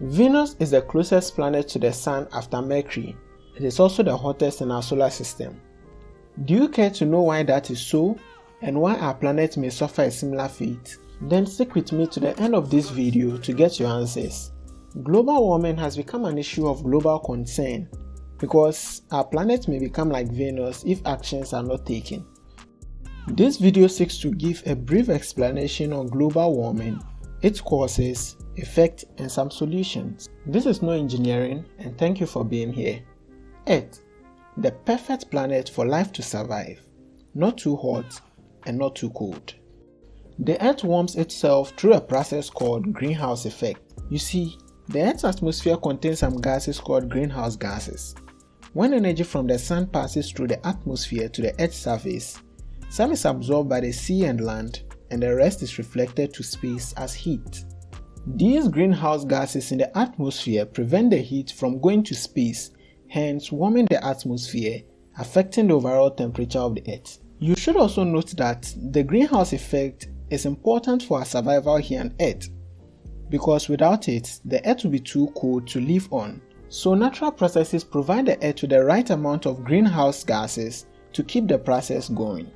Venus is the closest planet to the Sun after Mercury. It is also the hottest in our solar system. Do you care to know why that is so, and why our planet may suffer a similar fate? Then stick with me to the end of this video to get your answers. Global warming has become an issue of global concern because our planet may become like Venus if actions are not taken. This video seeks to give a brief explanation on global warming, its causes, effects, and some solutions. This is no engineering, and thank you for being here. Earth, the perfect planet for life to survive. Not too hot and not too cold. The Earth warms itself through a process called greenhouse effect. You see, the Earth's atmosphere contains some gases called greenhouse gases. When energy from the Sun passes through the atmosphere to the Earth's surface, some is absorbed by the sea and land, and the rest is reflected to space as heat. These greenhouse gases in the atmosphere prevent the heat from going to space, hence warming the atmosphere, affecting the overall temperature of the Earth. You should also note that the greenhouse effect is important for our survival here on Earth, because without it, the Earth will be too cold to live on. So natural processes provide the Earth with the right amount of greenhouse gases to keep the process going.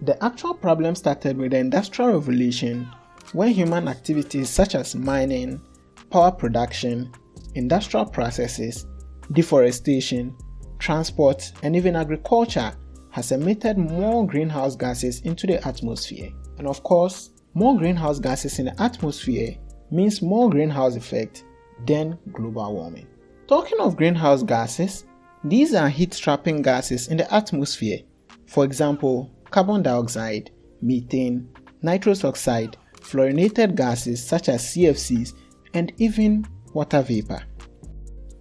The actual problem started with the Industrial Revolution, when human activities such as mining, power production, industrial processes, deforestation, transport, and even agriculture has emitted more greenhouse gases into the atmosphere. And of course, more greenhouse gases in the atmosphere means more greenhouse effect than global warming. Talking of greenhouse gases, these are heat-trapping gases in the atmosphere. For example, carbon dioxide, methane, nitrous oxide, fluorinated gases such as CFCs, and even water vapor.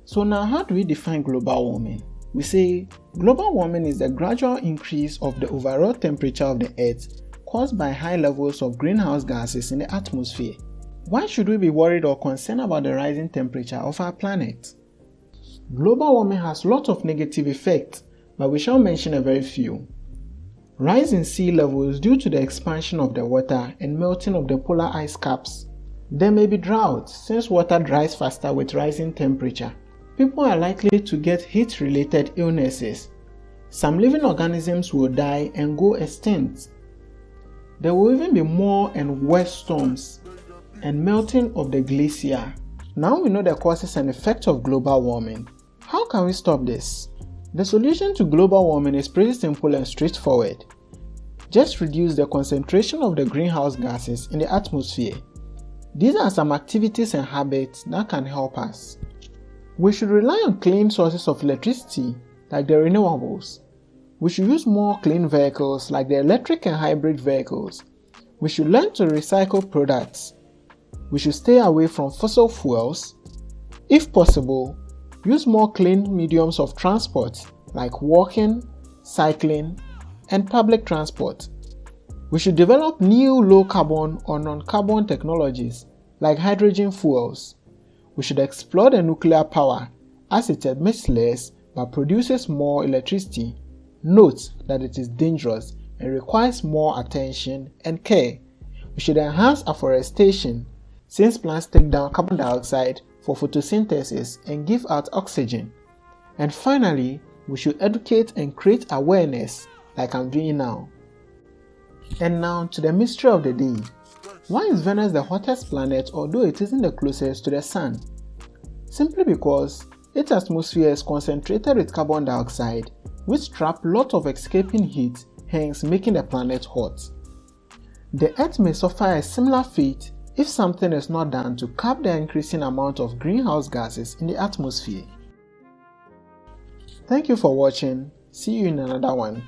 So now how do we define global warming? We say global warming is the gradual increase of the overall temperature of the Earth caused by high levels of greenhouse gases in the atmosphere. Why should we be worried or concerned about the rising temperature of our planet? Global warming has lots of negative effects, but we shall mention a very few. Rise in sea levels due to the expansion of the water and melting of the polar ice caps. There may be droughts since water dries faster with rising temperature. People are likely to get heat-related illnesses. Some living organisms will die and go extinct. There will even be more and worse storms and melting of the glacier. Now we know the causes and effects of global warming. How can we stop this? The solution to global warming is pretty simple and straightforward. Just reduce the concentration of the greenhouse gases in the atmosphere. These are some activities and habits that can help us. We should rely on clean sources of electricity like the renewables. We should use more clean vehicles like the electric and hybrid vehicles. We should learn to recycle products. We should stay away from fossil fuels. If possible, use more clean mediums of transport like walking, cycling, and public transport. We should develop new low-carbon or non-carbon technologies like hydrogen fuels. We should explore the nuclear power as it emits less but produces more electricity. Note that it is dangerous and requires more attention and care. We should enhance afforestation since plants take down carbon dioxide for photosynthesis and give out oxygen. And finally, we should educate and create awareness like I'm doing now. And now to the mystery of the day. Why is Venus the hottest planet although it isn't the closest to the Sun? Simply because its atmosphere is concentrated with carbon dioxide, which traps lots of escaping heat, hence making the planet hot. The Earth may suffer a similar fate if something is not done to curb the increasing amount of greenhouse gases in the atmosphere. Thank you for watching. See you in another one.